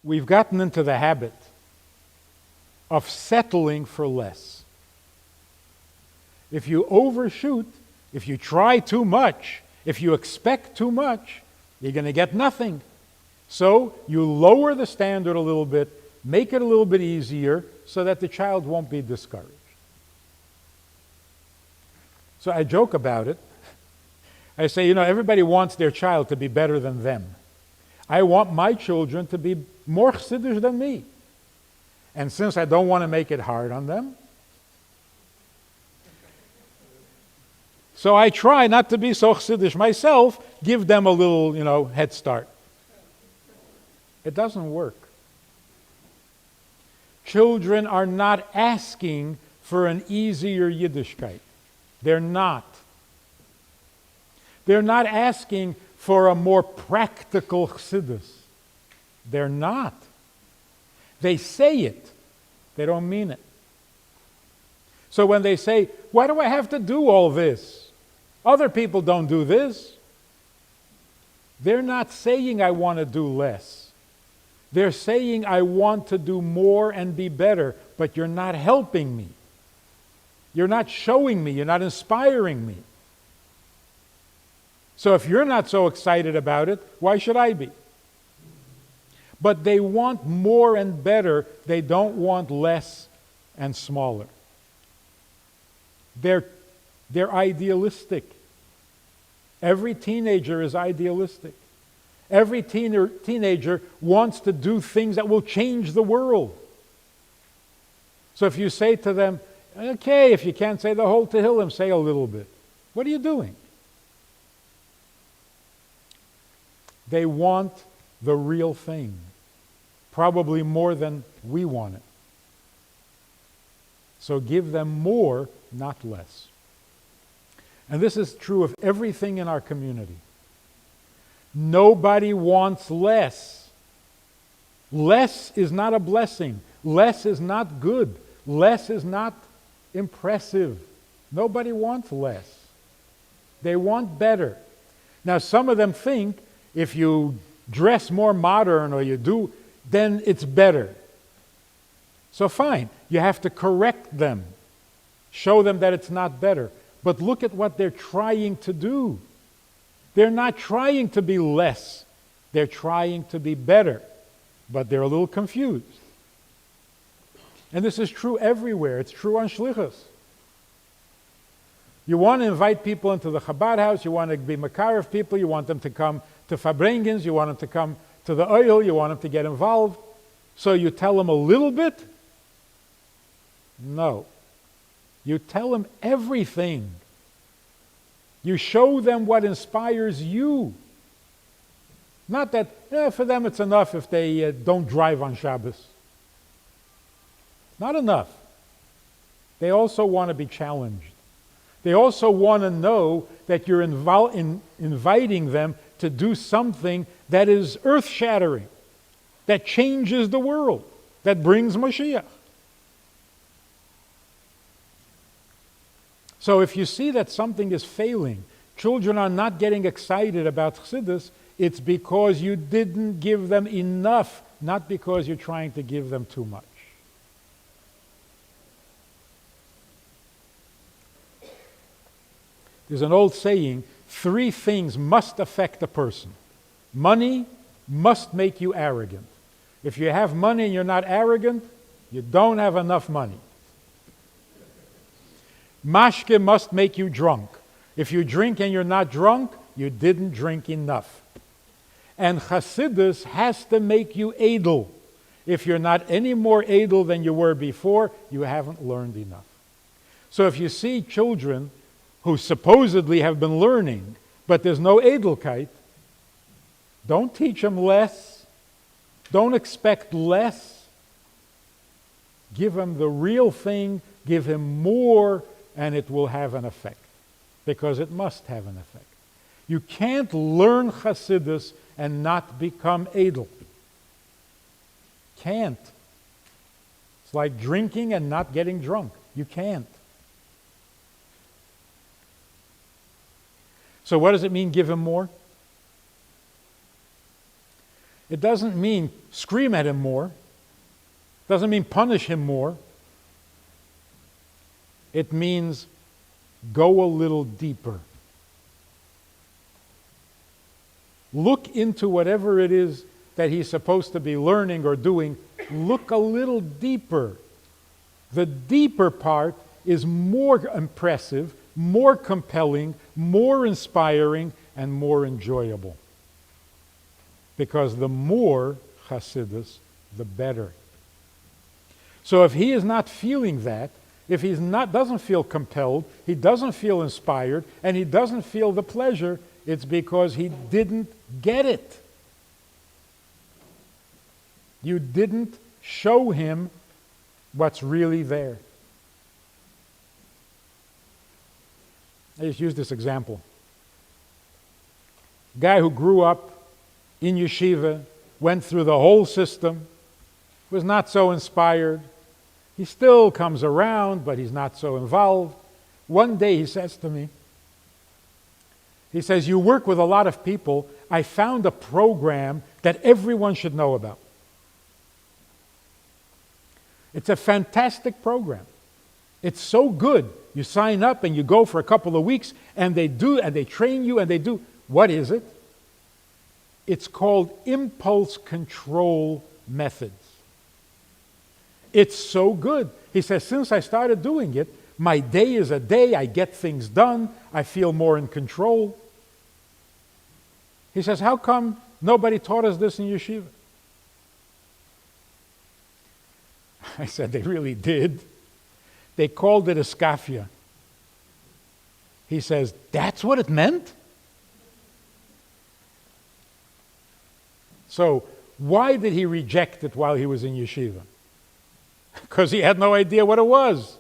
we've gotten into the habit of settling for less. If you overshoot, if you try too much, if you expect too much, you're going to get nothing. So you lower the standard a little bit, make it a little bit easier so that the child won't be discouraged. So I joke about it. I say, everybody wants their child to be better than them. I want my children to be more chassidish than me. And since I don't want to make it hard on them, so I try not to be so chassidish myself, give them a little, head start. It doesn't work. Children are not asking for an easier Yiddishkeit. They're not. They're not asking for a more practical chassidus. They're not. They say it. They don't mean it. So when they say, why do I have to do all this? Other people don't do this. They're not saying I want to do less. They're saying I want to do more and be better, but you're not helping me. You're not showing me. You're not inspiring me. So if you're not so excited about it, why should I be? But they want more and better. They don't want less and smaller. They're idealistic. Every teenager is idealistic. Every teenager wants to do things that will change the world. So if you say to them, okay, if you can't say the whole Tehillim, say a little bit. What are you doing? They want the real thing, probably more than we want it. So give them more, not less. And this is true of everything in our community. Nobody wants less. Less is not a blessing. Less is not good. Less is not impressive. Nobody wants less. They want better. Now, some of them think if you dress more modern or you do, then it's better. So fine, you have to correct them. Show them that it's not better. But look at what they're trying to do. They're not trying to be less. They're trying to be better. But they're a little confused. And this is true everywhere. It's true on Shlichus. You want to invite people into the Chabad house. You want to be Makarev people. You want them to come to Fabrengens. You want them to come to the oil. You want them to get involved. So you tell them a little bit? No. You tell them everything. You show them what inspires you. Not that, for them it's enough if they don't drive on Shabbos. Not enough. They also want to be challenged. They also want to know that you're inviting them to do something that is earth-shattering, that changes the world, that brings Mashiach. So if you see that something is failing, children are not getting excited about Chassidus, it's because you didn't give them enough, not because you're trying to give them too much. There's an old saying, 3 things must affect a person. Money must make you arrogant. If you have money and you're not arrogant, you don't have enough money. Mashke must make you drunk. If you drink and you're not drunk, you didn't drink enough. And Chassidus has to make you edel. If you're not any more edel than you were before, you haven't learned enough. So if you see children who supposedly have been learning, but there's no edelkeit, don't teach them less. Don't expect less. Give them the real thing. Give him more, and it will have an effect, because it must have an effect. You can't learn Chassidus and not become edel. Can't. It's like drinking and not getting drunk. You can't. So what does it mean, give him more? It doesn't mean scream at him more. It doesn't mean punish him more. It means go a little deeper. Look into whatever it is that he's supposed to be learning or doing. Look a little deeper. The deeper part is more impressive, more compelling, more inspiring, and more enjoyable. Because the more Hasidus, the better. So if he is not feeling that, if he doesn't feel compelled, he doesn't feel inspired, and he doesn't feel the pleasure, it's because he didn't get it. You didn't show him what's really there. I just use this example. Guy who grew up in yeshiva, went through the whole system, was not so inspired. He still comes around, but he's not so involved. One day he says to me, he says, you work with a lot of people. I found a program that everyone should know about. It's a fantastic program. It's so good. You sign up and you go for a couple of weeks and they train you and they do. What is it? It's called impulse control methods. It's so good. He says, since I started doing it, my day is a day, I get things done, I feel more in control. He says, how come nobody taught us this in yeshiva? I said, they really did. They called it iskafia. He says, that's what it meant? So, why did he reject it while he was in yeshiva? Because he had no idea what it was.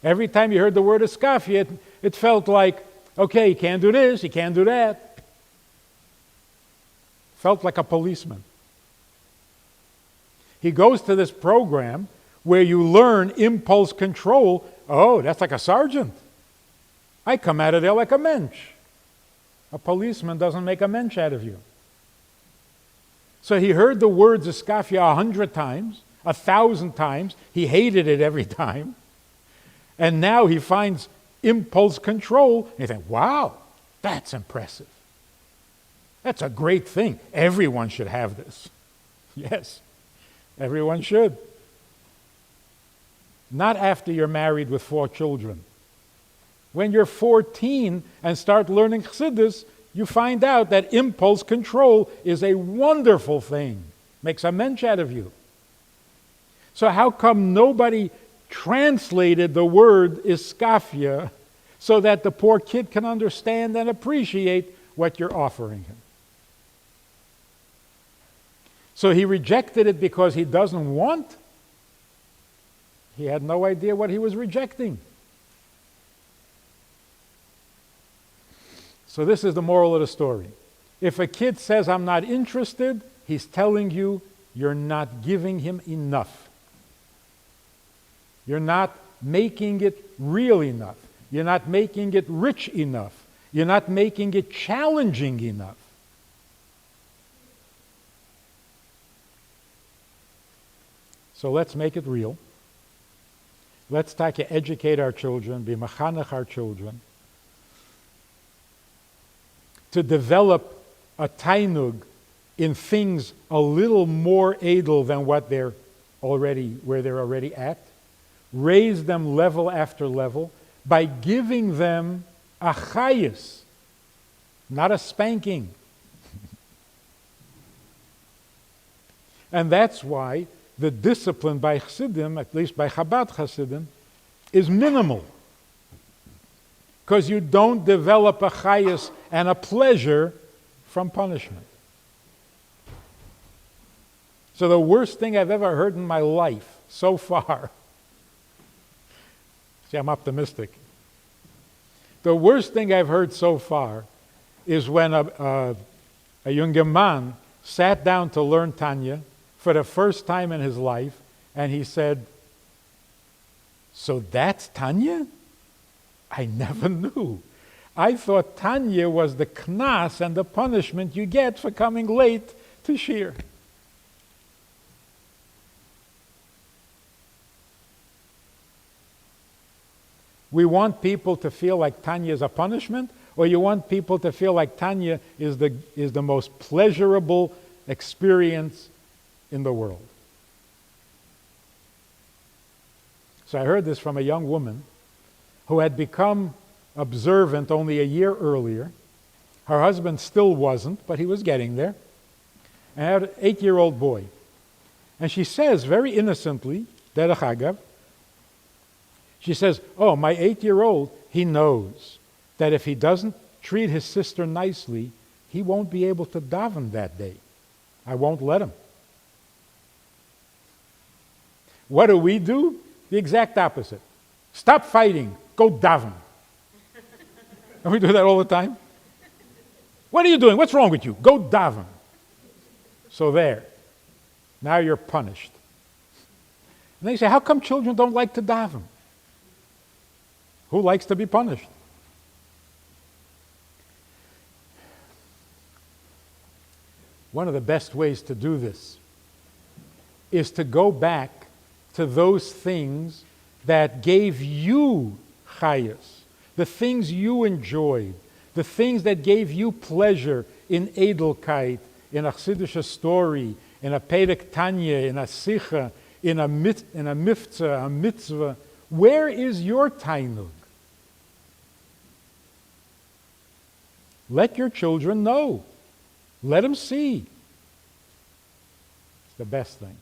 Every time he heard the word iskafia, it felt like, okay, he can't do this, he can't do that. Felt like a policeman. He goes to this program where you learn impulse control. Oh, that's like a sergeant. I come out of there like a mensch. A policeman doesn't make a mensch out of you. So he heard the words iskafia 100 times, 1,000 times. He hated it every time. And now he finds impulse control. And you think, wow, that's impressive. That's a great thing. Everyone should have this. Yes, everyone should. Not after you're married with 4 children. When you're 14 and start learning Chassidus, you find out that impulse control is a wonderful thing. Makes a mensch out of you. So how come nobody translated the word iskafia so that the poor kid can understand and appreciate what you're offering him? So he rejected it because he doesn't want. He had no idea what he was rejecting. So this is the moral of the story. If a kid says, I'm not interested, he's telling you you're not giving him enough. You're not making it real enough. You're not making it rich enough. You're not making it challenging enough. So let's make it real. Let's try to educate our children, be machanech our children, to develop a tainug in things a little more edel than where they're already at. Raise them level after level by giving them a chayis, not a spanking. And that's why the discipline by Chassidim, at least by Chabad Chassidim, is minimal. Because you don't develop a chayis and a pleasure from punishment. So the worst thing I've ever heard in my life so far, see, I'm optimistic. The worst thing I've heard so far is when a young man sat down to learn Tanya for the first time in his life, and he said, so that's Tanya? I never knew. I thought Tanya was the knas and the punishment you get for coming late to shir. We want people to feel like Tanya is a punishment, or you want people to feel like Tanya is the most pleasurable experience in the world. So I heard this from a young woman who had become observant only a year earlier. Her husband still wasn't, but he was getting there. And had an 8-year-old boy. And she says very innocently, Derech Agav, she says, oh, my 8-year-old, he knows that if he doesn't treat his sister nicely, he won't be able to daven that day. I won't let him. What do? The exact opposite. Stop fighting. Go daven. And we do that all the time. What are you doing? What's wrong with you? Go daven. So there. Now you're punished. And they say, how come children don't like to daven? Who likes to be punished? One of the best ways to do this is to go back to those things that gave you chayas, the things you enjoyed, the things that gave you pleasure in Edelkeit, in a Chassidische story, in a Perek Tanya, in a Sicha, in a Miftzah, a Mitzvah. Where is your Tainug? Let your children know. Let them see. It's the best thing.